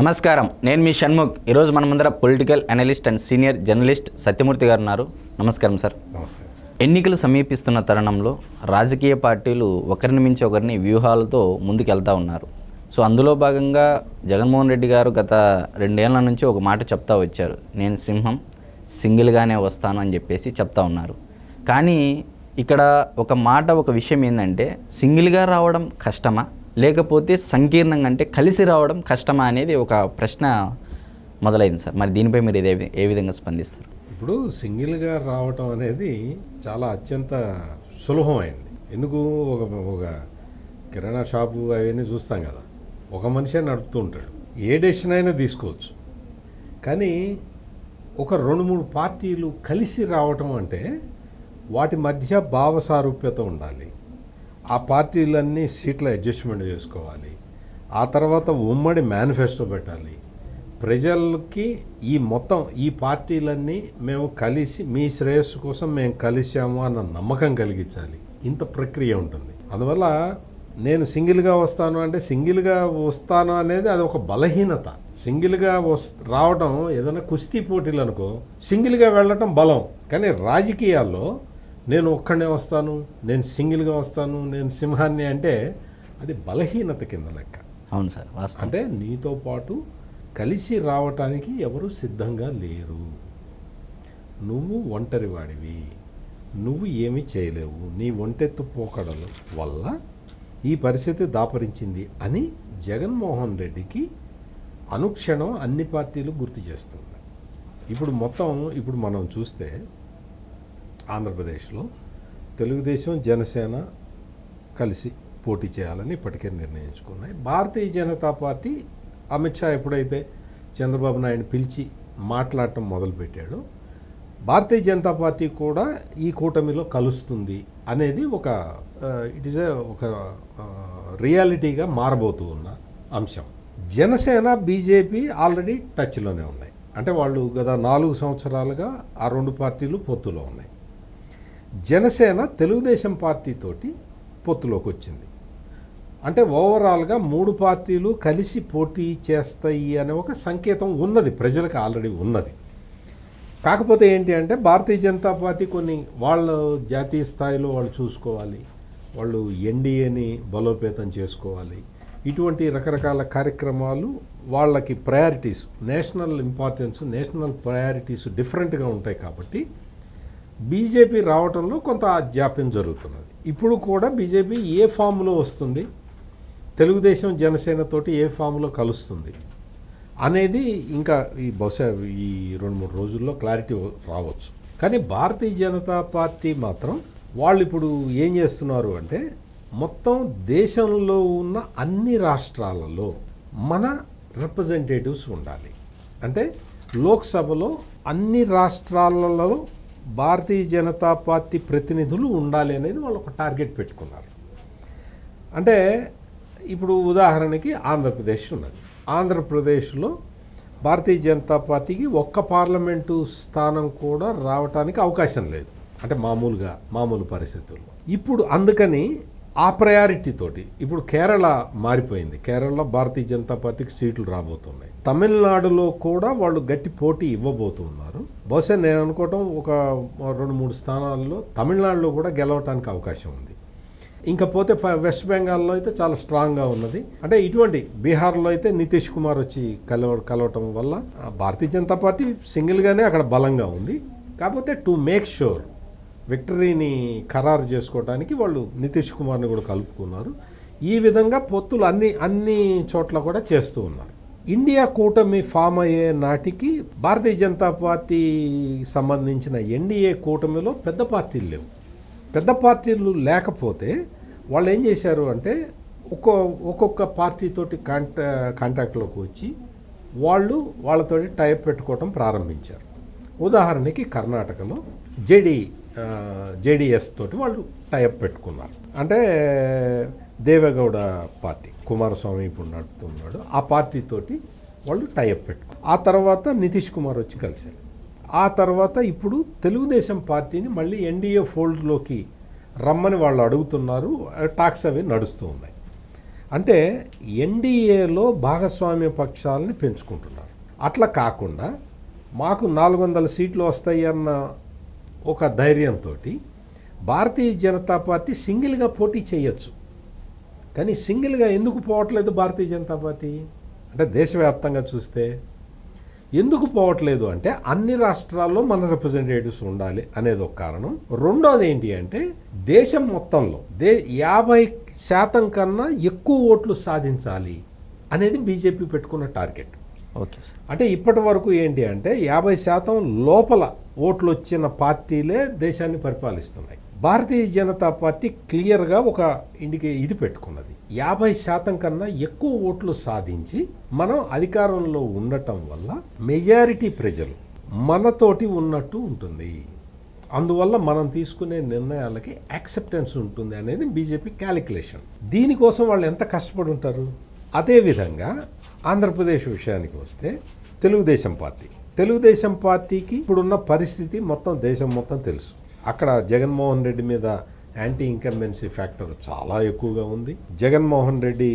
నమస్కారం, నేను మీ షణ్ముఖ్. ఈరోజు మన ముందర political analyst and senior journalist Satyamurthy గారు ఉన్నారు. నమస్కారం సార్. నమస్తే. ఎన్నికలు సమీపిస్తున్న తరుణంలో రాజకీయ పార్టీలు ఒకరిని మించి ఒకరిని వ్యూహాలతో ముందుకెళ్తూ ఉన్నారు. సో అందులో భాగంగా జగన్మోహన్ రెడ్డి గారు గత 2 ఏళ్ల నుంచి ఒక మాట చెప్తా వచ్చారు, నేను సింహం సింగిల్గానే వస్తాను అని చెప్పేసి చెప్తా ఉన్నారు. కానీ ఇక్కడ ఒక విషయం ఏంటంటే, సింగిల్గా రావడం కష్టమా లేకపోతే సంకీర్ణంగా అంటే కలిసి రావడం కష్టమా అనేది ఒక ప్రశ్న మొదలైంది సార్. మరి దీనిపై మీరు ఏ విధంగా స్పందిస్తారు? ఇప్పుడు సింగిల్గా రావటం అనేది చాలా అత్యంత సులభమైంది. ఎందుకు ఒక కిరాణా షాపు అవన్నీ చూస్తాం కదా, ఒక మనిషే నడుపుతూ ఉంటాడు, ఏ డెసిషన్ అయినా తీసుకోవచ్చు. కానీ ఒక 2-3 పార్టీలు కలిసి రావటం అంటే వాటి మధ్య భావ సారూప్యత ఉండాలి. ఆ పార్టీలన్నీ సీట్ల అడ్జస్ట్మెంట్ చేసుకోవాలి. ఆ తర్వాత ఉమ్మడి మేనిఫెస్టో పెట్టాలి. ప్రజలకి ఈ పార్టీలన్నీ మేము కలిసి మీ శ్రేయస్సు కోసం మేము కలిసాము అన్న నమ్మకం కలిగించాలి. ఇంత ప్రక్రియ ఉంటుంది. అందువల్ల నేను సింగిల్గా వస్తాను అంటే సింగిల్గా వస్తాను అనేది అది ఒక బలహీనత. సింగిల్గా రావడం ఏదైనా కుస్తీ పోటీలు అనుకో, సింగిల్గా వెళ్ళటం బలం. కానీ రాజకీయాల్లో నేను ఒక్కడే వస్తాను, నేను సింగిల్గా వస్తాను, నేను సింహాన్ని అంటే అది బలహీనత కింద లెక్క. అవును సార్, వాస్తవం. అంటే నీతో పాటు కలిసి రావటానికి ఎవరు సిద్ధంగా లేరు. నువ్వు ఒంటరి వాడివి, నువ్వు ఏమీ చేయలేవు, నీ ఒంటెత్తు పోకడల వల్ల ఈ పరిస్థితి దాపరించింది అని జగన్మోహన్ రెడ్డికి అనుక్షణం అన్ని పార్టీలు గుర్తు చేస్తుంది. ఇప్పుడు మనం చూస్తే ఆంధ్రప్రదేశ్లో తెలుగుదేశం జనసేన కలిసి పోటీ చేయాలని ఇప్పటికే నిర్ణయించుకున్నాయి. భారతీయ జనతా పార్టీ అమిత్ షా ఎప్పుడైతే చంద్రబాబు నాయుడు పిలిచి మాట్లాడటం మొదలుపెట్టాడో భారతీయ జనతా పార్టీ కూడా ఈ కూటమిలో కలుస్తుంది అనేది ఇట్ ఈస్ ఒక రియాలిటీగా మారబోతూ ఉన్న అంశం. జనసేన బీజేపీ ఆల్రెడీ టచ్లోనే ఉన్నాయి. అంటే వాళ్ళు గత 4 సంవత్సరాలుగా ఆ 2 పార్టీలు పొత్తులో ఉన్నాయి. జనసేన తెలుగుదేశం పార్టీతోటి పొత్తులోకి వచ్చింది. అంటే ఓవరాల్గా 3 పార్టీలు కలిసి పోటీ చేస్తాయి అనే ఒక సంకేతం ఉన్నది, ప్రజలకు ఆల్రెడీ ఉన్నది. కాకపోతే ఏంటి అంటే భారతీయ జనతా పార్టీ కొన్ని వాళ్ళ జాతీయ స్థాయిలో వాళ్ళు చూసుకోవాలి, వాళ్ళు ఎన్డీఏని బలోపేతం చేసుకోవాలి. ఇటువంటి రకరకాల కార్యక్రమాలు వాళ్ళకి priorities, national importance, national priorities డిఫరెంట్గా ఉంటాయి. కాబట్టి బీజేపీ రావడంలో కొంత జాప్యం జరుగుతున్నది. ఇప్పుడు కూడా బీజేపీ ఏ ఫామ్లో వస్తుంది, తెలుగుదేశం జనసేనతోటి ఏ ఫామ్లో కలుస్తుంది అనేది ఇంకా బహుశా ఈ 2-3 రోజుల్లో క్లారిటీ రావచ్చు. కానీ భారతీయ జనతా పార్టీ మాత్రం వాళ్ళు ఇప్పుడు ఏం చేస్తున్నారు అంటే, మొత్తం దేశంలో ఉన్న అన్ని రాష్ట్రాలలో మన రిప్రజెంటేటివ్స్ ఉండాలి. అంటే లోక్సభలో అన్ని రాష్ట్రాలలో భారతీయ జనతా పార్టీ ప్రతినిధులు ఉండాలి అనేది వాళ్ళు ఒక టార్గెట్ పెట్టుకున్నారు. అంటే ఇప్పుడు ఉదాహరణకి ఆంధ్రప్రదేశ్ ఉన్నది. ఆంధ్రప్రదేశ్లో భారతీయ జనతా పార్టీకి ఒక్క పార్లమెంటు స్థానం కూడా రావడానికి అవకాశం లేదు. అంటే మామూలు పరిస్థితుల్లో. ఇప్పుడు అందుకని ఆ ప్రయారిటీ తోటి ఇప్పుడు కేరళ మారిపోయింది. కేరళలో భారతీయ జనతా పార్టీకి సీట్లు రాబోతున్నాయి. తమిళనాడులో కూడా వాళ్ళు గట్టి పోటీ ఇవ్వబోతున్నారు. బహుశా నేను అనుకోవటం ఒక 2-3 స్థానాల్లో తమిళనాడులో కూడా గెలవటానికి అవకాశం ఉంది. ఇంకపోతే వెస్ట్ బెంగాల్లో అయితే చాలా స్ట్రాంగ్గా ఉన్నది. అంటే ఇటువంటి బీహార్లో అయితే నితీష్ కుమార్ వచ్చి కలవటం వల్ల భారతీయ జనతా పార్టీ సింగిల్గానే అక్కడ బలంగా ఉంది. కాకపోతే టు మేక్ షూర్ విక్టరీని ఖరారు చేసుకోవడానికి వాళ్ళు నితీష్ కుమార్ని కూడా కలుపుకున్నారు. ఈ విధంగా పొత్తులు అన్ని చోట్ల కూడా చేస్తూ ఉన్నారు. ఇండియా కూటమి ఫామ్ అయ్యే నాటికి భారతీయ జనతా పార్టీ సంబంధించిన ఎన్డీఏ కూటమిలో పెద్ద పార్టీలు లేవు. పెద్ద పార్టీలు లేకపోతే వాళ్ళు ఏం చేశారు అంటే ఒక్కొక్క పార్టీతోటి కాంటాక్ట్లోకి వచ్చి వాళ్ళతోటి టైప్ పెట్టుకోవటం ప్రారంభించారు. ఉదాహరణకి కర్ణాటకలో జేడీఎస్ తోటి వాళ్ళు టైప్ పెట్టుకున్నారు. అంటే దేవేగౌడ పార్టీ, కుమారస్వామి ఇప్పుడు నడుపుతున్నాడు, ఆ పార్టీతోటి వాళ్ళు టైప్ పెట్టుకున్నారు. ఆ తర్వాత నితీష్ కుమార్ వచ్చి కలిశారు. ఆ తర్వాత ఇప్పుడు తెలుగుదేశం పార్టీని మళ్ళీ ఎన్డీఏ ఫోల్డ్లోకి రమ్మని వాళ్ళు అడుగుతున్నారు. టాక్స్ అవి నడుస్తూ ఉన్నాయి. అంటే ఎన్డీఏలో భాగస్వామ్య పక్షాలని పెంచుకుంటున్నారు. అట్లా కాకుండా మాకు 400 సీట్లు వస్తాయి అన్న ఒక ధైర్యంతో భారతీయ జనతా పార్టీ సింగిల్గా పోటీ చేయొచ్చు. కానీ సింగిల్గా ఎందుకు పోవట్లేదు భారతీయ జనతా పార్టీ అంటే దేశవ్యాప్తంగా చూస్తే ఎందుకు పోవట్లేదు అంటే అన్ని రాష్ట్రాల్లో మన రిప్రజెంటేటివ్స్ ఉండాలి అనేది ఒక కారణం. రెండోది ఏంటి అంటే దేశం మొత్తంలో 50% కన్నా ఎక్కువ ఓట్లు సాధించాలి అనేది బీజేపీ పెట్టుకున్న టార్గెట్. Okay sir. అంటే ఇప్పటి వరకు ఏంటి అంటే 50% లోపల ఓట్లు వచ్చిన పార్టీలే దేశాన్ని పరిపాలిస్తున్నాయి. భారతీయ జనతా పార్టీ క్లియర్గా ఒక ఇది పెట్టుకున్నది. 50% కన్నా ఎక్కువ ఓట్లు సాధించి మనం అధికారంలో ఉండటం వల్ల మెజారిటీ ప్రజలు మనతోటి ఉన్నట్టు ఉంటుంది, అందువల్ల మనం తీసుకునే నిర్ణయాలకి యాక్సెప్టెన్స్ ఉంటుంది అనేది బీజేపీ క్యాలిక్యులేషన్. దీనికోసం వాళ్ళు ఎంత కష్టపడి ఉంటారు. అదేవిధంగా ఆంధ్రప్రదేశ్ విషయానికి వస్తే తెలుగుదేశం పార్టీకి ఇప్పుడున్న పరిస్థితి మొత్తం దేశం మొత్తం తెలుసు. అక్కడ జగన్మోహన్ రెడ్డి మీద యాంటీ ఇన్కంబెన్సీ ఫ్యాక్టర్ చాలా ఎక్కువగా ఉంది. జగన్మోహన్ రెడ్డి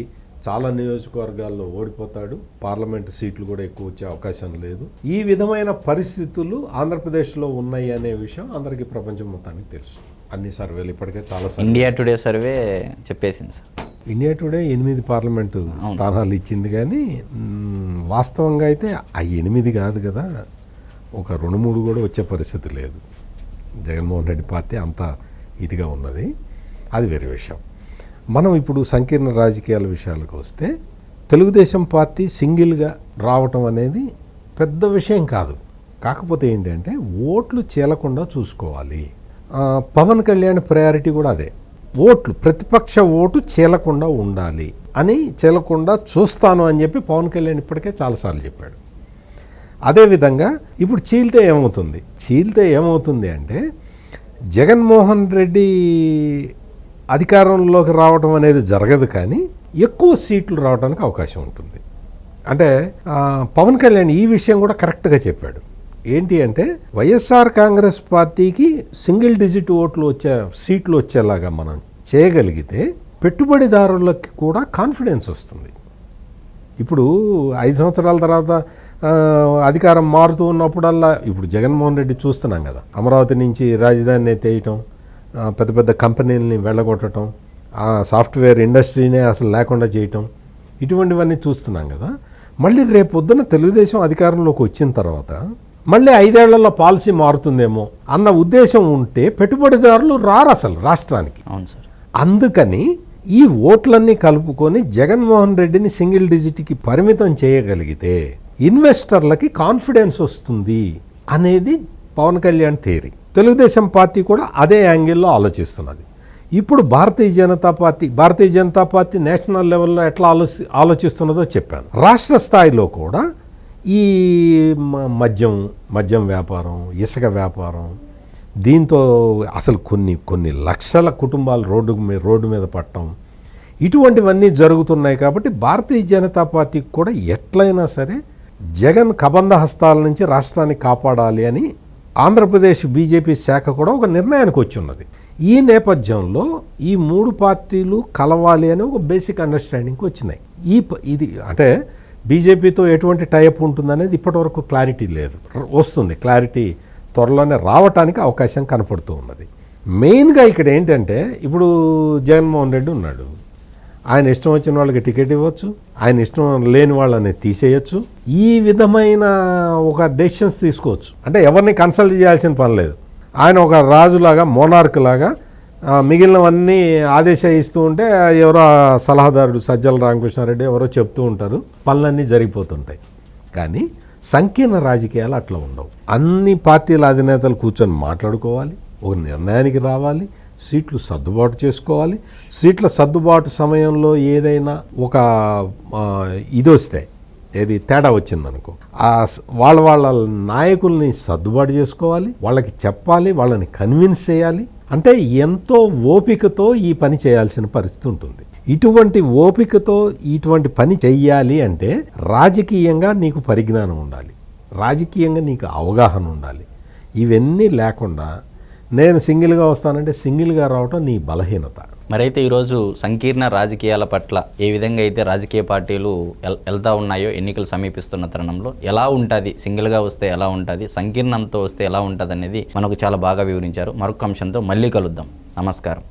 చాలా నియోజకవర్గాల్లో ఓడిపోతాడు, పార్లమెంటు సీట్లు కూడా ఎక్కువ వచ్చే అవకాశం లేదు. ఈ విధమైన పరిస్థితులు ఆంధ్రప్రదేశ్లో ఉన్నాయి అనే విషయం అందరికీ ప్రపంచం మొత్తానికి తెలుసు. అన్ని సర్వేలు ఇప్పటికే చాలా ఇండియా టుడే సర్వే చెప్పేసింది సార్. ఇండియా టుడే 8 పార్లమెంటు స్థానాలు ఇచ్చింది, కానీ వాస్తవంగా అయితే ఆ 8 కాదు కదా, ఒక 2-3 కూడా వచ్చే పరిస్థితి లేదు. జగన్మోహన్ రెడ్డి పార్టీ అంత ఇదిగా ఉన్నది, అది వేరే విషయం. మనం ఇప్పుడు సంకీర్ణ రాజకీయాల విషయాలకు వస్తే తెలుగుదేశం పార్టీ సింగిల్గా రావటం అనేది పెద్ద విషయం కాదు. కాకపోతే ఏంటంటే ఓట్లు చీలకుండా చూసుకోవాలి. పవన్ కళ్యాణ్ ప్రయారిటీ కూడా అదే, ఓట్లు ప్రతిపక్ష ఓటు చీలకుండా ఉండాలి అని, చీలకుండా చూస్తాను అని చెప్పి పవన్ కళ్యాణ్ ఇప్పటికే చాలాసార్లు చెప్పాడు. అదేవిధంగా ఇప్పుడు చీల్తే ఏమవుతుంది అంటే జగన్మోహన్ రెడ్డి అధికారంలోకి రావడం అనేది జరగదు, కానీ ఎక్కువ సీట్లు రావడానికి అవకాశం ఉంటుంది. అంటే పవన్ కళ్యాణ్ ఈ విషయం కూడా కరెక్ట్గా చెప్పాడు. ఏంటి అంటే వైఎస్ఆర్ కాంగ్రెస్ పార్టీకి సింగిల్ డిజిట్ సీట్లు వచ్చేలాగా మనం చేయగలిగితే పెట్టుబడిదారులకి కూడా కాన్ఫిడెన్స్ వస్తుంది. ఇప్పుడు 5 సంవత్సరాల తర్వాత అధికారం మారుతూ ఉన్నప్పుడల్లా ఇప్పుడు జగన్మోహన్ రెడ్డి చూస్తున్నాం కదా, అమరావతి నుంచి రాజధానిని ఎత్తేయటం, పెద్ద పెద్ద కంపెనీలని వెళ్ళగొట్టడం, ఆ సాఫ్ట్వేర్ ఇండస్ట్రీనే అసలు లేకుండా చేయటం, ఇటువంటివన్నీ చూస్తున్నాం కదా. మళ్ళీ రేపు పొద్దున తెలుగుదేశం అధికారంలోకి వచ్చిన తర్వాత మళ్ళీ 5 ఏళ్లలో పాలసీ మారుతుందేమో అన్న ఉద్దేశం ఉంటే పెట్టుబడిదారులు రారు అసలు రాష్ట్రానికి. అవును సార్. అందుకని ఈ ఓట్లన్నీ కలుపుకొని జగన్మోహన్ రెడ్డిని సింగిల్ డిజిట్కి పరిమితం చేయగలిగితే ఇన్వెస్టర్లకి కాన్ఫిడెన్స్ వస్తుంది అనేది పవన్ కళ్యాణ్ థియరీ. తెలుగుదేశం పార్టీ కూడా అదే యాంగిల్లో ఆలోచిస్తున్నది. ఇప్పుడు భారతీయ జనతా పార్టీ నేషనల్ లెవెల్లో ఎట్లా ఆలోచిస్తున్నదో చెప్పాను. రాష్ట్ర స్థాయిలో కూడా ఈ మద్యం వ్యాపారం, ఇసుక వ్యాపారం, దీంతో అసలు కొన్ని లక్షల కుటుంబాలు రోడ్డు మీద పడటం, ఇటువంటివన్నీ జరుగుతున్నాయి. కాబట్టి భారతీయ జనతా పార్టీకి కూడా ఎట్లయినా సరే జగన్ కబంధ హస్తాల నుంచి రాష్ట్రాన్ని కాపాడాలి అని ఆంధ్రప్రదేశ్ బీజేపీ శాఖ కూడా ఒక నిర్ణయానికి వచ్చి ఉన్నది. ఈ నేపథ్యంలో ఈ 3 పార్టీలు కలవాలి అని ఒక బేసిక్ అండర్స్టాండింగ్కి వచ్చినాయి. ఇది అంటే బీజేపీతో ఎటువంటి టైఅప్ ఉంటుందనేది ఇప్పటివరకు క్లారిటీ లేదు. వస్తుంది, క్లారిటీ త్వరలోనే రావటానికి అవకాశం కనపడుతూ ఉన్నది. మెయిన్గా ఇక్కడ ఏంటంటే ఇప్పుడు జగన్మోహన్ రెడ్డి ఉన్నాడు, ఆయన ఇష్టం వచ్చిన వాళ్ళకి టికెట్ ఇవ్వచ్చు, ఆయన ఇష్టం లేని వాళ్ళని తీసేయచ్చు, ఈ విధమైన ఒక డెసిషన్స్ తీసుకోవచ్చు. అంటే ఎవరిని కన్సల్ట్ చేయాల్సిన పని లేదు. ఆయన ఒక రాజులాగా, మోనార్క్ లాగా మిగిలినవన్నీ ఆదేశిస్తూ ఉంటే ఎవరో సలహాదారుడు సజ్జల రామకృష్ణారెడ్డి ఎవరో చెప్తూ ఉంటారు, పనులన్నీ జరిగిపోతుంటాయి. కానీ సంకీర్ణ రాజకీయాలు అట్లా ఉండవు. అన్ని పార్టీల అధినేతలు కూర్చొని మాట్లాడుకోవాలి, ఒక నిర్ణయానికి రావాలి, సీట్లు సర్దుబాటు చేసుకోవాలి. సీట్ల సర్దుబాటు సమయంలో ఏదైనా ఒక ఇది వస్తే, ఏది తేడా వచ్చిందనుకో, వాళ్ళ నాయకుల్ని సర్దుబాటు చేసుకోవాలి, వాళ్ళకి చెప్పాలి, వాళ్ళని కన్విన్స్ చేయాలి. అంటే ఎంతో ఓపికతో ఈ పని చేయాల్సిన పరిస్థితి ఉంటుంది. ఇటువంటి ఓపికతో ఇటువంటి పని చెయ్యాలి అంటే రాజకీయంగా నీకు పరిజ్ఞానం ఉండాలి, రాజకీయంగా నీకు అవగాహన ఉండాలి. ఇవన్నీ లేకుండా నేను సింగిల్గా వస్తానంటే సింగిల్గా రావటం నీ బలహీనత. మరైతే ఈరోజు సంకీర్ణ రాజకీయాల పట్ల ఏ విధంగా అయితే రాజకీయ పార్టీలు వెళ్తా ఉన్నాయో ఎన్నికలు సమీపిస్తున్న తరుణంలో ఎలా ఉంటుంది, సింగిల్గా వస్తే ఎలా ఉంటుంది, సంకీర్ణంతో వస్తే ఎలా ఉంటుంది అనేది మనకు చాలా బాగా వివరించారు. మరొక అంశంతో మళ్ళీ కలుద్దాం. నమస్కారం.